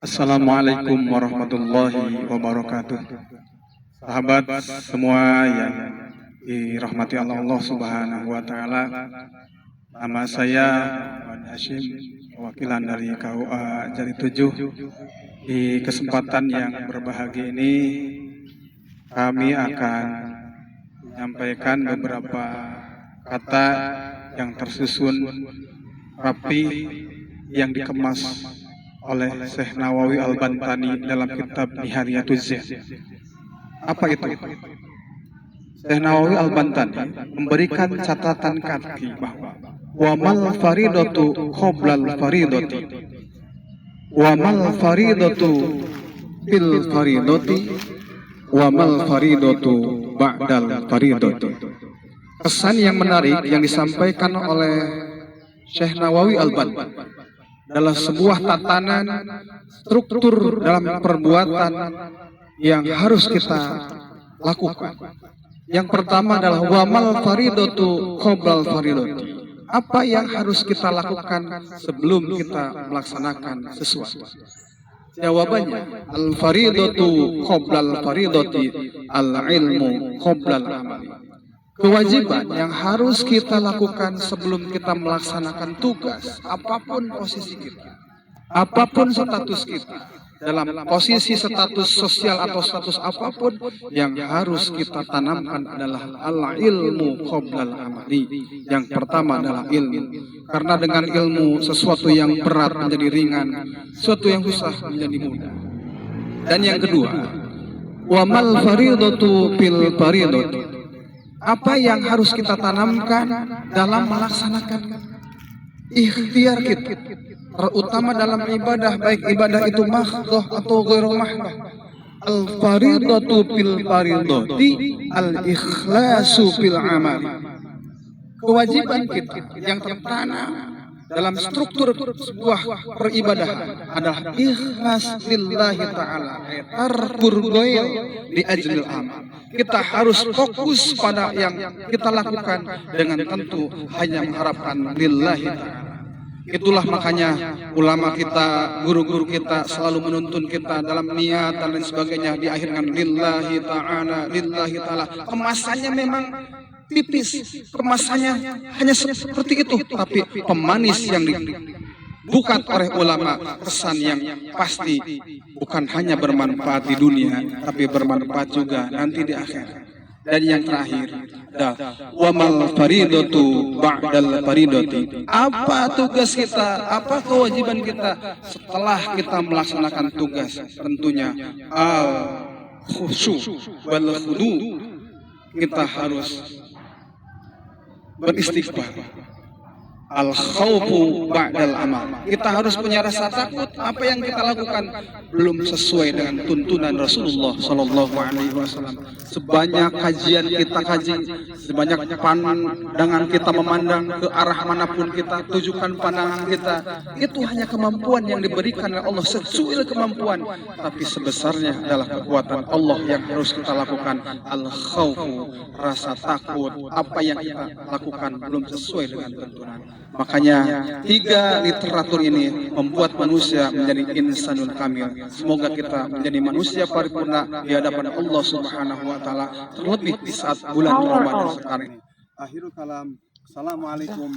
Assalamualaikum warahmatullahi wabarakatuh. Sahabat semua yang dirahmati Allah Subhanahu wa taala. Nama saya Muhammad Hashim, wakilan dari KUA Jari 7. Di kesempatan yang berbahagia ini kami akan menyampaikan beberapa kata yang tersusun rapi yang dikemas oleh Syekh Nawawi Al-Bantani dalam kitab Nihayatuz Zain. Apa itu? Syekh Nawawi Al-Bantani memberikan catatan kaki bahwa wamal faridatu qoblal faridati wamal faridatu fil faridati wamal faridatu ba'dal faridati. Kesan yang menarik yang disampaikan oleh Syekh Nawawi Al-Bantani adalah sebuah tatanan struktur dalam perbuatan yang harus kita lakukan. Yang pertama adalah wamal faridatu qoblal faridati. Apa yang harus kita lakukan sebelum kita melaksanakan sesuatu? Jawabannya al faridatu qoblal faridati al ilmu qoblal amali. Kewajiban yang harus kita lakukan sebelum kita melaksanakan tugas, apapun posisi kita, apapun status kita, dalam posisi status sosial atau status apapun, yang harus kita tanamkan adalah al-ilmu qoblal amali. Yang pertama adalah ilmu. Karena dengan ilmu sesuatu yang berat menjadi ringan, sesuatu yang susah menjadi mudah. Dan yang kedua, wamal faridatu fil faridati. Apa yang harus kita tanamkan dalam melaksanakan ikhtiar kita, terutama dalam ibadah, baik ibadah itu mahdhah atau ghairu mahdhah. Al-faridatu fil faridati al-ikhlasu fil amal. Kewajiban kita yang tertanam dalam struktur sebuah peribadahan adalah ikhlas lillahi ta'ala, tarkur goyal di ajlil amal. Kita harus fokus pada yang kita lakukan dengan tentu hanya mengharapkan lillahi ta'ala. Itulah makanya ulama kita, guru-guru kita selalu menuntun kita dalam niat dan lain sebagainya diakhirkan lillahi ta'ala, lillahi ta'ala. Kemasannya memang tipis, kemasannya hanya seperti itu, tapi pemanis yang dibuat oleh ulama, kesan yang pasti bukan hanya bermanfaat di dunia, tapi bermanfaat juga nanti di akhirat. Dan yang terakhir, wamal faridatu ba'dal faridati. Apa tugas kita, apa kewajiban kita setelah kita melaksanakan tugas? Tentunya al khusyu wal khudu. Kita harus beristighfar. Al khaufu ba'dal amal. Kita harus punya rasa takut apa yang kita lakukan belum sesuai dengan tuntunan Rasulullah sallallahu alaihi wasallam. Sebanyak kajian kita kaji, sebanyak pandangan kita memandang ke arah manapun kita tujukan pandangan kita, itu hanya kemampuan yang diberikan oleh Allah sesuai kemampuan, tapi sebesarnya adalah kekuatan Allah yang harus kita lakukan. Al khaufu, rasa takut apa yang kita lakukan belum sesuai dengan tuntunan. Makanya tiga literatur ini membuat manusia menjadi insanul kamil. Semoga kita menjadi manusia paripurna di hadapan Allah Subhanahu wa taala, terlebih di saat bulan Ramadan sekarang ini. Akhirul kalam. Assalamualaikum.